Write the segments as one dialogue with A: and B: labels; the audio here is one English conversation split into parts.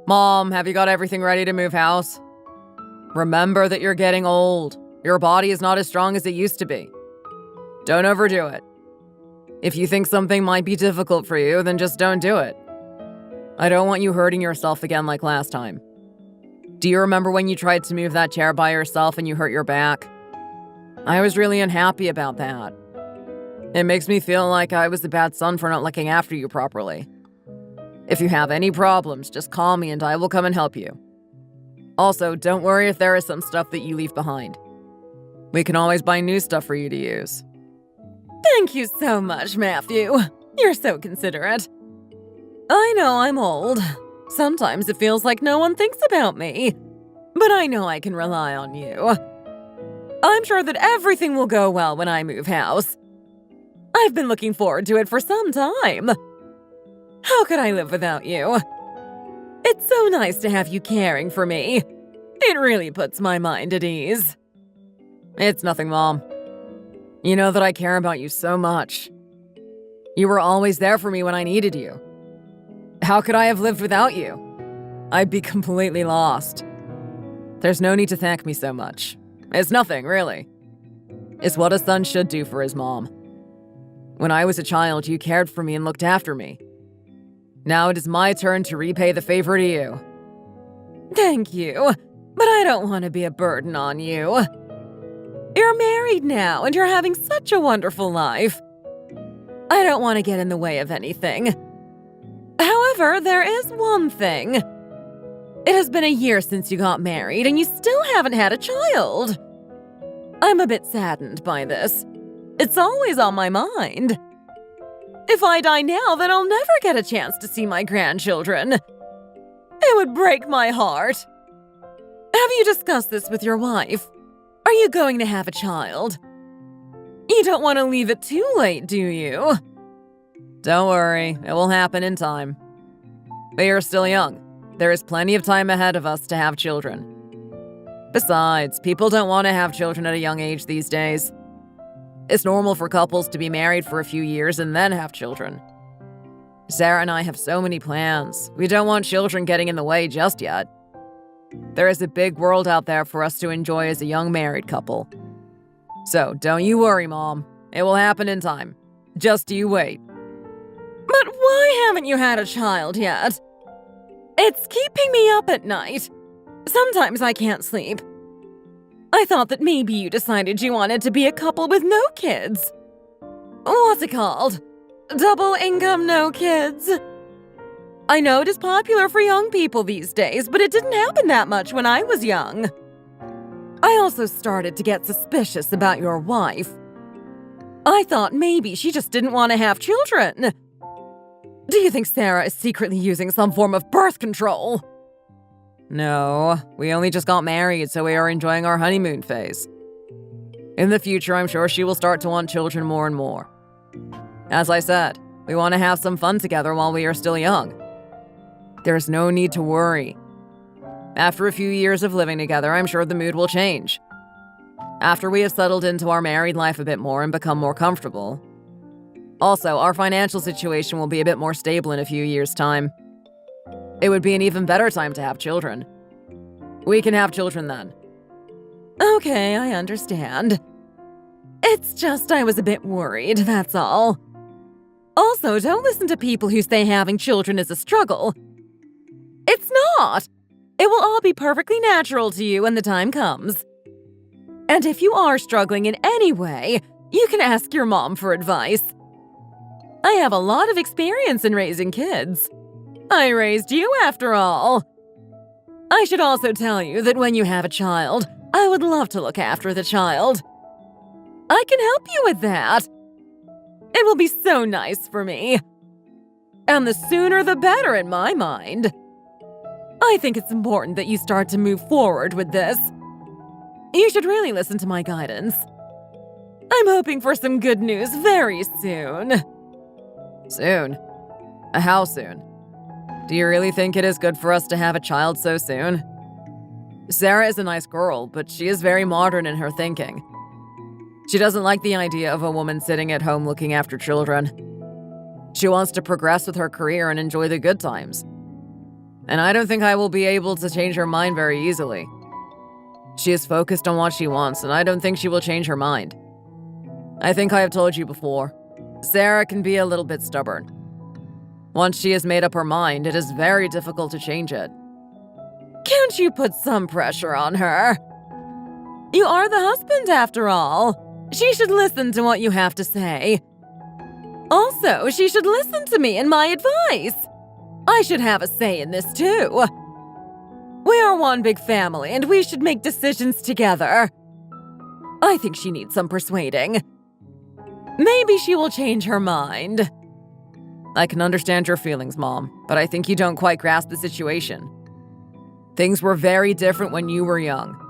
A: Mom, have you got everything ready to move house? Remember that you're getting old. Your body is not as strong as it used to be. Don't overdo it. If you think something might be difficult for you, then just don't do it. I don't want you hurting yourself again like last time. Do you remember when you tried to move that chair by yourself and you hurt your back? I was really unhappy about that. It makes me feel like I was a bad son for not looking after you properly. If you have any problems, just call me and I will come and help you. Also, don't worry if there is some stuff that you leave behind. We can always buy new stuff for you to use.
B: Thank you so much, Matthew. You're so considerate. I know I'm old. Sometimes it feels like no one thinks about me. But I know I can rely on you. I'm sure that everything will go well when I move house. I've been looking forward to it for some time. How could I live without you? It's so nice to have you caring for me. It really puts my mind at ease.
A: It's nothing, Mom. You know that I care about you so much. You were always there for me when I needed you. How could I have lived without you? I'd be completely lost. There's no need to thank me so much. It's nothing, really. It's what a son should do for his mom. When I was a child, you cared for me and looked after me. Now it is my turn to repay the favor to you.
B: Thank you, but I don't want to be a burden on you. You're married now, and you're having such a wonderful life. I don't want to get in the way of anything. However, there is one thing. It has been a year since you got married, and you still haven't had a child. I'm a bit saddened by this. It's always on my mind. If I die now, then I'll never get a chance to see my grandchildren. It would break my heart. Have you discussed this with your wife? Are you going to have a child? You don't want to leave it too late, do you?
A: Don't worry, it will happen in time. We are still young. There is plenty of time ahead of us to have children. Besides, people don't want to have children at a young age these days. It's normal for couples to be married for a few years and then have children. Sarah and I have so many plans. We don't want children getting in the way just yet. There is a big world out there for us to enjoy as a young married couple. So don't you worry, Mom. It will happen in time. Just you wait.
B: But why haven't you had a child yet? It's keeping me up at night. Sometimes I can't sleep. I thought that maybe you decided you wanted to be a couple with no kids. What's it called? Double income, no kids? I know it is popular for young people these days, but it didn't happen that much when I was young. I also started to get suspicious about your wife. I thought maybe she just didn't want to have children. Do you think Sarah is secretly using some form of birth control?
A: No, we only just got married, so we are enjoying our honeymoon phase. In the future, I'm sure she will start to want children more and more. As I said, we want to have some fun together while we are still young. There's no need to worry. After a few years of living together, I'm sure the mood will change. After we have settled into our married life a bit more and become more comfortable. Also, our financial situation will be a bit more stable in a few years' time. It would be an even better time to have children. We can have children then.
B: Okay, I understand. It's just I was a bit worried, that's all. Also, don't listen to people who say having children is a struggle. It's not! It will all be perfectly natural to you when the time comes. And if you are struggling in any way, you can ask your mom for advice. I have a lot of experience in raising kids. I raised you, after all. I should also tell you that when you have a child, I would love to look after the child. I can help you with that. It will be so nice for me. And the sooner the better in my mind. I think it's important that you start to move forward with this. You should really listen to my guidance. I'm hoping for some good news very soon.
A: Soon? How soon? Do you really think it is good for us to have a child so soon? Sarah is a nice girl, but she is very modern in her thinking. She doesn't like the idea of a woman sitting at home looking after children. She wants to progress with her career and enjoy the good times. and I don't think I will be able to change her mind very easily. She is focused on what she wants, and I don't think she will change her mind. I think I have told you before, Sarah can be a little bit stubborn. Once she has made up her mind, it is very difficult to change it.
B: Can't you put some pressure on her? You are the husband, after all. She should listen to what you have to say. Also, she should listen to me and my advice. I should have a say in this, too. We are one big family, and we should make decisions together. I think she needs some persuading. Maybe she will change her mind.
A: I can understand your feelings, Mom, but I think you don't quite grasp the situation. Things were very different when you were young.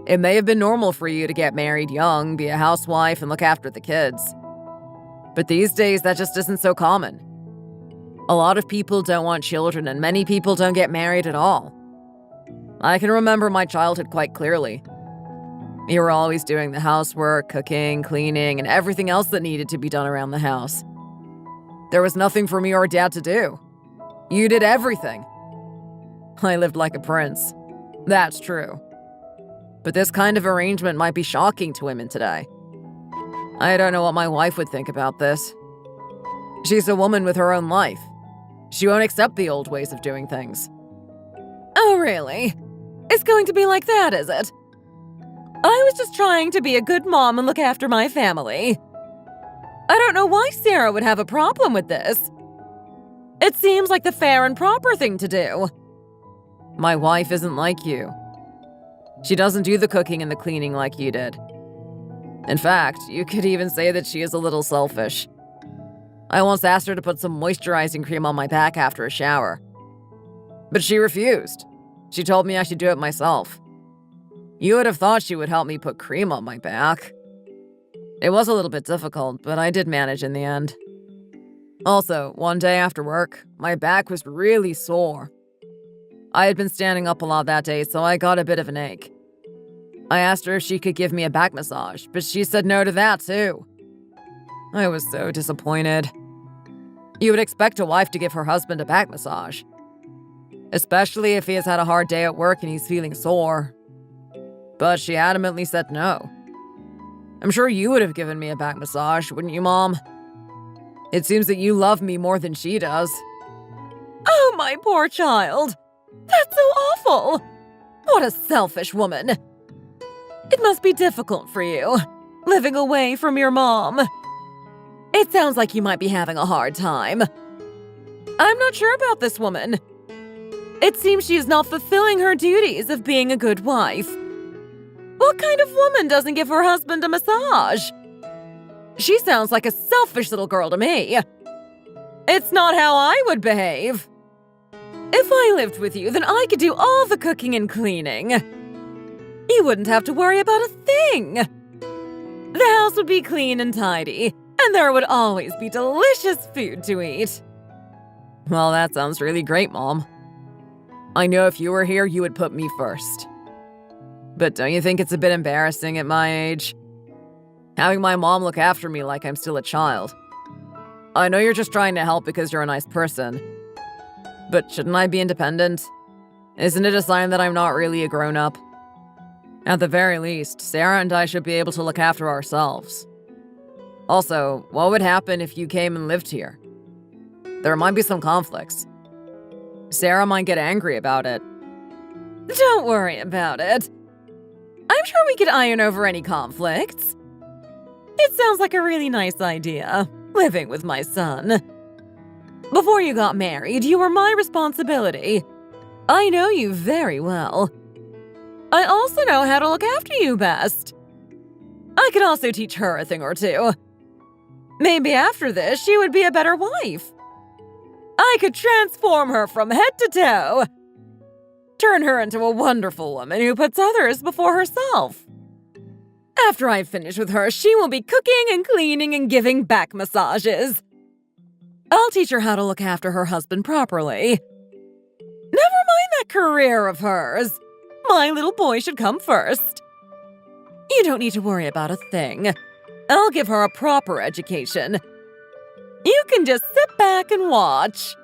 A: It may have been normal for you to get married young, be a housewife, and look after the kids. But these days, that just isn't so common. A lot of people don't want children, and many people don't get married at all. I can remember my childhood quite clearly. You were always doing the housework, cooking, cleaning, and everything else that needed to be done around the house. There was nothing for me or Dad to do. You did everything. I lived like a prince. That's true. But this kind of arrangement might be shocking to women today. I don't know what my wife would think about this. She's a woman with her own life. She won't accept the old ways of doing things.
B: Oh, really? It's going to be like that, is it? I was just trying to be a good mom and look after my family. I don't know why Sarah would have a problem with this. It seems like the fair and proper thing to do.
A: My wife isn't like you. She doesn't do the cooking and the cleaning like you did. In fact, you could even say that she is a little selfish. I once asked her to put some moisturizing cream on my back after a shower. But she refused. She told me I should do it myself. You would have thought she would help me put cream on my back. It was a little bit difficult, but I did manage in the end. Also, one day after work, my back was really sore. I had been standing up a lot that day, so I got a bit of an ache. I asked her if she could give me a back massage, but she said no to that too. I was so disappointed. You would expect a wife to give her husband a back massage, especially if he has had a hard day at work and he's feeling sore. But she adamantly said no. I'm sure you would have given me a back massage, wouldn't you, Mom? It seems that you love me more than she does.
B: Oh, my poor child. That's so awful. What a selfish woman. It must be difficult for you, living away from your mom. It sounds like you might be having a hard time. I'm not sure about this woman. It seems she is not fulfilling her duties of being a good wife. What kind of woman doesn't give her husband a massage? She sounds like a selfish little girl to me. It's not how I would behave. If I lived with you, then I could do all the cooking and cleaning. You wouldn't have to worry about a thing. The house would be clean and tidy, and there would always be delicious food to eat.
A: Well, that sounds really great, Mom. I know if you were here, you would put me first. But don't you think it's a bit embarrassing at my age? Having my mom look after me like I'm still a child. I know you're just trying to help because you're a nice person. But shouldn't I be independent? Isn't it a sign that I'm not really a grown-up? At the very least, Sarah and I should be able to look after ourselves. Also, what would happen if you came and lived here? There might be some conflicts. Sarah might get angry about it.
B: Don't worry about it. I'm sure we could iron over any conflicts. It sounds like a really nice idea, living with my son. Before you got married, you were my responsibility. I know you very well. I also know how to look after you best. I could also teach her a thing or two. Maybe after this, she would be a better wife. I could transform her from head to toe. Turn her into a wonderful woman who puts others before herself. After I finish with her, she will be cooking and cleaning and giving back massages. I'll teach her how to look after her husband properly. Never mind that career of hers. My little boy should come first. You don't need to worry about a thing. I'll give her a proper education. You can just sit back and watch.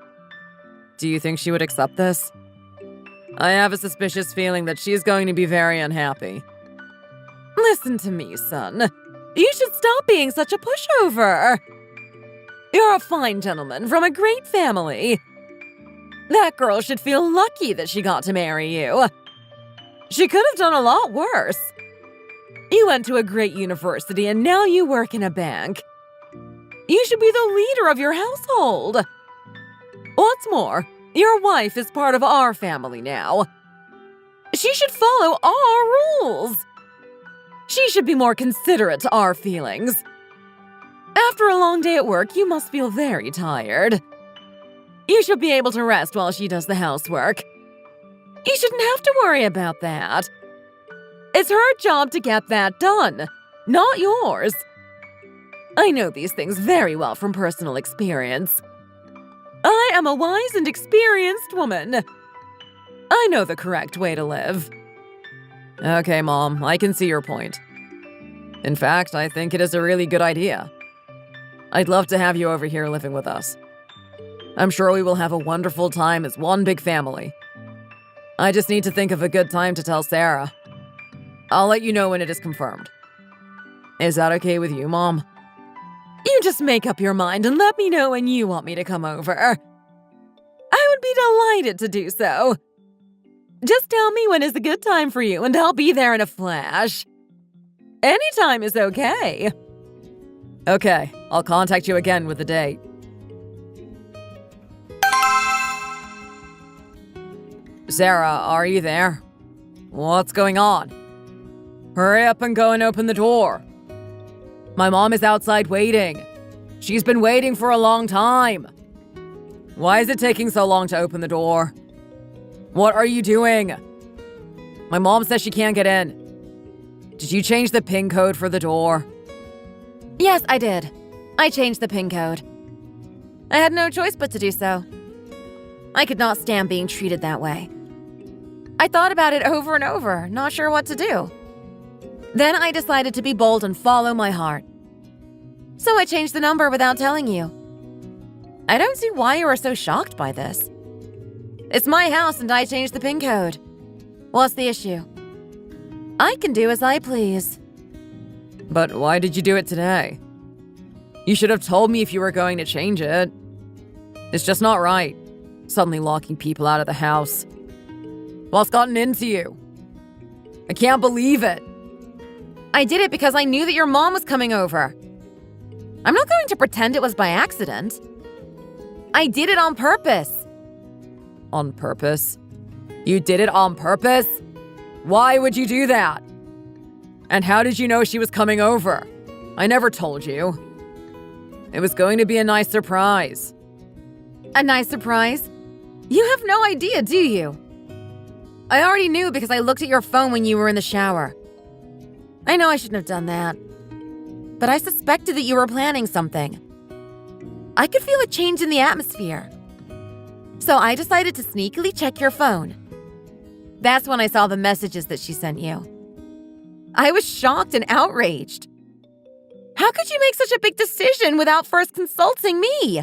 A: Do you think she would accept this? I have a suspicious feeling that she's going to be very unhappy.
B: Listen to me, son. You should stop being such a pushover. You're a fine gentleman from a great family. That girl should feel lucky that she got to marry you. She could have done a lot worse. You went to a great university and now you work in a bank. You should be the leader of your household. What's more, your wife is part of our family now. She should follow our rules. She should be more considerate to our feelings. After a long day at work, you must feel very tired. You should be able to rest while she does the housework. You shouldn't have to worry about that. It's her job to get that done, not yours. I know these things very well from personal experience. I am a wise and experienced woman. I know the correct way to live.
A: Okay, Mom, I can see your point. In fact, I think it is a really good idea. I'd love to have you over here living with us. I'm sure we will have a wonderful time as one big family. I just need to think of a good time to tell Sarah. I'll let you know when it is confirmed. Is that okay with you, Mom?
B: You just make up your mind and let me know when you want me to come over. I would be delighted to do so. Just tell me when is a good time for you and I'll be there in a flash. Any time is okay.
A: Okay, I'll contact you again with the date. Sarah, are you there? What's going on? Hurry up and go and open the door. My mom is outside waiting. She's been waiting for a long time. Why is it taking so long to open the door? What are you doing? My mom says she can't get in. Did you change the PIN code for the door?
B: Yes, I did. I changed the PIN code. I had no choice but to do so. I could not stand being treated that way. I thought about it over and over, not sure what to do. Then I decided to be bold and follow my heart. So I changed the number without telling you. I don't see why you are so shocked by this. It's my house and I changed the PIN code. What's the issue? I can do as I please.
A: But why did you do it today? You should have told me if you were going to change it. It's just not right, suddenly locking people out of the house. What's gotten into you? I can't believe it.
B: I did it because I knew that your mom was coming over. I'm not going to pretend it was by accident. I did it on purpose.
A: On purpose? You did it on purpose? Why would you do that? And how did you know she was coming over? I never told you. It was going to be a nice surprise.
B: A nice surprise? You have no idea, do you? I already knew because I looked at your phone when you were in the shower. I know I shouldn't have done that. But I suspected that you were planning something. I could feel a change in the atmosphere. So I decided to sneakily check your phone. That's when I saw the messages that she sent you. I was shocked and outraged. How could you make such a big decision without first consulting me?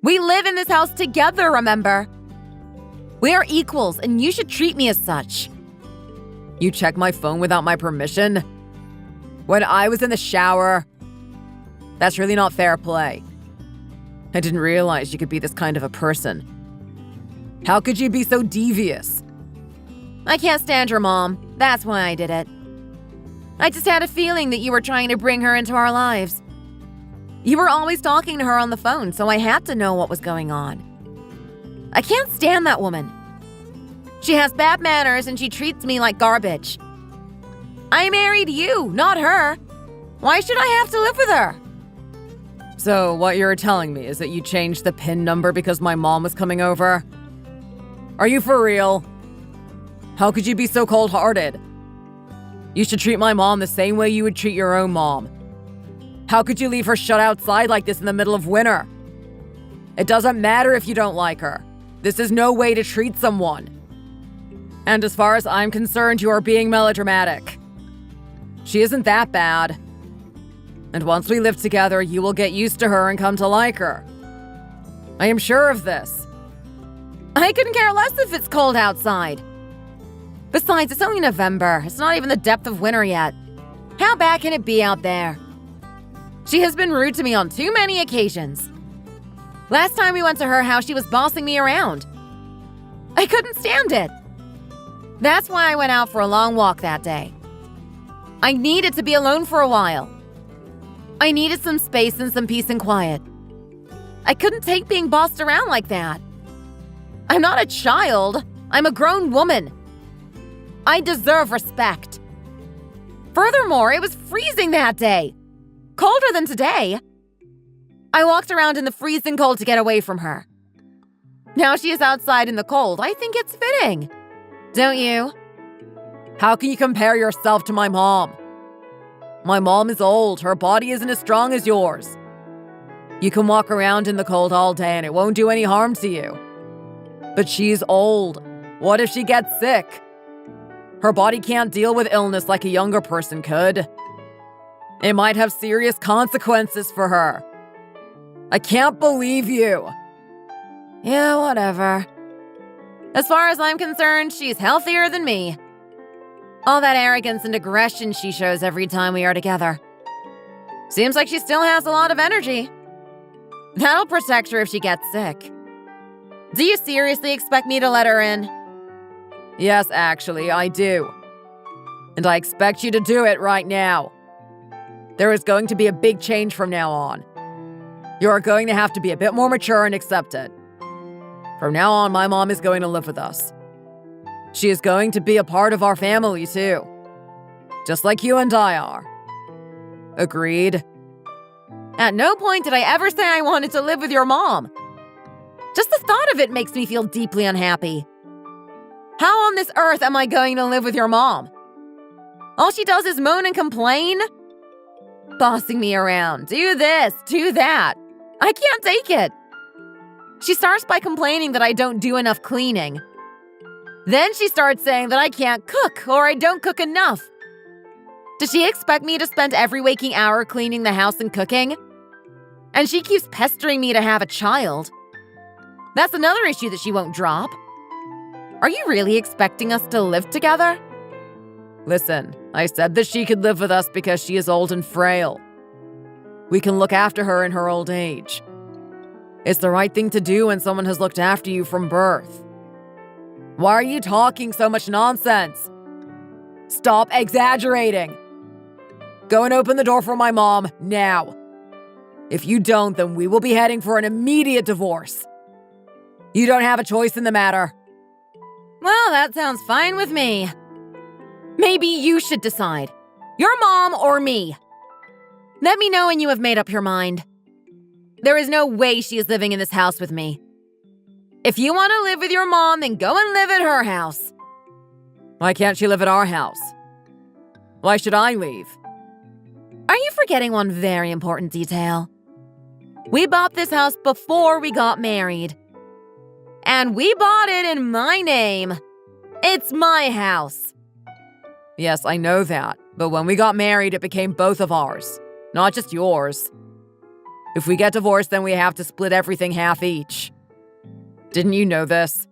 B: We live in this house together, remember? We are equals, and you should treat me as such.
A: You checked my phone without my permission? When I was in the shower? That's really not fair play. I didn't realize you could be this kind of a person. How could you be so devious?
B: I can't stand your mom. That's why I did it. I just had a feeling that you were trying to bring her into our lives. You were always talking to her on the phone, so I had to know what was going on. I can't stand that woman. She has bad manners and she treats me like garbage. I married you, not her. Why should I have to live with her?
A: So what you're telling me is that you changed the PIN number because my mom was coming over? Are you for real? How could you be so cold-hearted? You should treat my mom the same way you would treat your own mom. How could you leave her shut outside like this in the middle of winter? It doesn't matter if you don't like her. This is no way to treat someone. And as far as I'm concerned, you are being melodramatic. She isn't that bad. And once we live together, you will get used to her and come to like her. I am sure of this.
B: I couldn't care less if it's cold outside. Besides, it's only November. It's not even the depth of winter yet. How bad can it be out there? She has been rude to me on too many occasions. Last time we went to her house, she was bossing me around. I couldn't stand it. That's why I went out for a long walk that day. I needed to be alone for a while. I needed some space and some peace and quiet. I couldn't take being bossed around like that. I'm not a child. I'm a grown woman. I deserve respect. Furthermore, it was freezing that day. Colder than today. I walked around in the freezing cold to get away from her. Now she is outside in the cold. I think it's fitting. Don't you?
A: How can you compare yourself to my mom? My mom is old. Her body isn't as strong as yours. You can walk around in the cold all day and it won't do any harm to you. But she's old. What if she gets sick? Her body can't deal with illness like a younger person could. It might have serious consequences for her. I can't believe you.
B: Yeah, whatever. As far as I'm concerned, she's healthier than me. All that arrogance and aggression she shows every time we are together. Seems like she still has a lot of energy. That'll protect her if she gets sick. Do you seriously expect me to let her in?
A: Yes, actually, I do. And I expect you to do it right now. There is going to be a big change from now on. You are going to have to be a bit more mature and accept it. From now on, my mom is going to live with us. She is going to be a part of our family, too. Just like you and I are. Agreed?
B: At no point did I ever say I wanted to live with your mom. Just the thought of it makes me feel deeply unhappy. How on this earth am I going to live with your mom? All she does is moan and complain? Bossing me around. Do this, do that. I can't take it. She starts by complaining that I don't do enough cleaning. Then she starts saying that I can't cook or I don't cook enough. Does she expect me to spend every waking hour cleaning the house and cooking? And she keeps pestering me to have a child. That's another issue that she won't drop. Are you really expecting us to live together?
A: Listen, I said that she could live with us because she is old and frail. We can look after her in her old age. It's the right thing to do when someone has looked after you from birth. Why are you talking so much nonsense? Stop exaggerating. Go and open the door for my mom now. If you don't, then we will be heading for an immediate divorce. You don't have a choice in the matter.
B: Well, that sounds fine with me. Maybe you should decide. Your mom or me. Let me know when you have made up your mind. There is no way she is living in this house with me. If you want to live with your mom, then go and live at her house.
A: Why can't she live at our house? Why should I leave?
B: Are you forgetting one very important detail? We bought this house before we got married. And we bought it in my name. It's my house.
A: Yes, I know that. But when we got married, it became both of ours, not just yours. If we get divorced, then we have to split everything half each. Didn't you know this?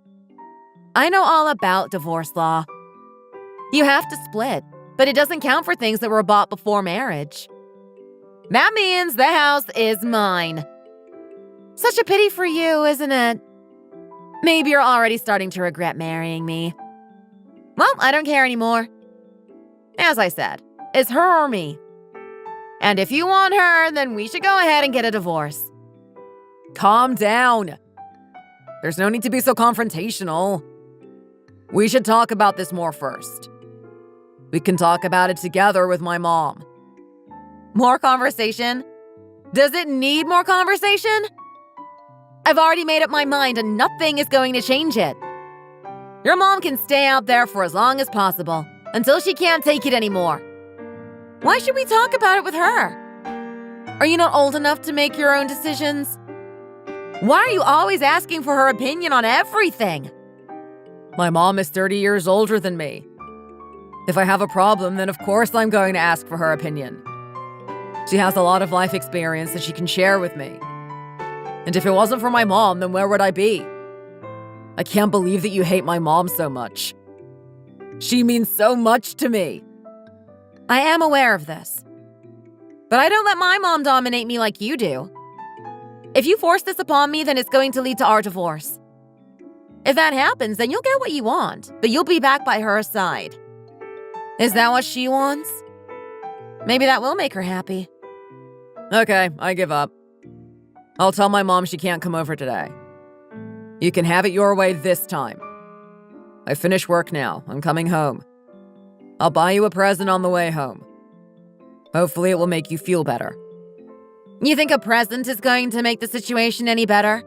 B: I know all about divorce law. You have to split, but it doesn't count for things that were bought before marriage. That means the house is mine. Such a pity for you, isn't it? Maybe you're already starting to regret marrying me. Well, I don't care anymore. As I said, it's her or me. And if you want her, then we should go ahead and get a divorce.
A: Calm down. There's no need to be so confrontational. We should talk about this more first. We can talk about it together with my mom.
B: More conversation? Does it need more conversation? I've already made up my mind and nothing is going to change it. Your mom can stay out there for as long as possible, until she can't take it anymore. Why should we talk about it with her? Are you not old enough to make your own decisions? Why are you always asking for her opinion on everything?
A: My mom is 30 years older than me. If I have a problem, then of course I'm going to ask for her opinion. She has a lot of life experience that she can share with me. And if it wasn't for my mom, then where would I be? I can't believe that you hate my mom so much. She means so much to me.
B: I am aware of this. But I don't let my mom dominate me like you do. If you force this upon me, then it's going to lead to our divorce. If that happens, then you'll get what you want, but you'll be back by her side. Is that what she wants? Maybe that will make her happy.
A: Okay, I give up. I'll tell my mom she can't come over today. You can have it your way this time. I finish work now. I'm coming home. I'll buy you a present on the way home. Hopefully it will make you feel better.
B: You think a present is going to make the situation any better?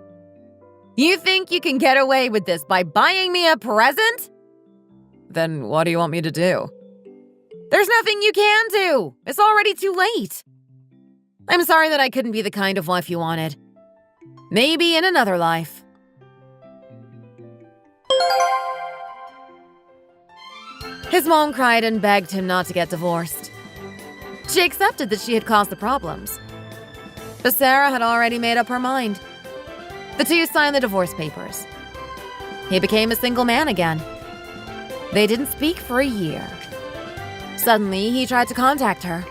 B: You think you can get away with this by buying me a present?
A: Then what do you want me to do?
B: There's nothing you can do. It's already too late. I'm sorry that I couldn't be the kind of wife you wanted. Maybe in another life. His mom cried and begged him not to get divorced. She accepted that she had caused the problems. But Sarah had already made up her mind. The two signed the divorce papers. He became a single man again. They didn't speak for a year. Suddenly, he tried to contact her.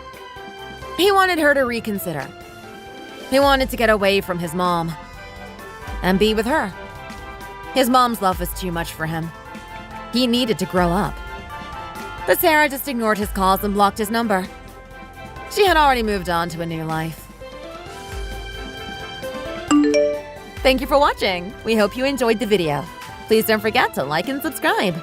B: He wanted her to reconsider. He wanted to get away from his mom and be with her. His mom's love was too much for him. He needed to grow up. But Sarah just ignored his calls and blocked his number. She had already moved on to a new life. Thank you for watching. We hope you enjoyed the video. Please don't forget to like and subscribe.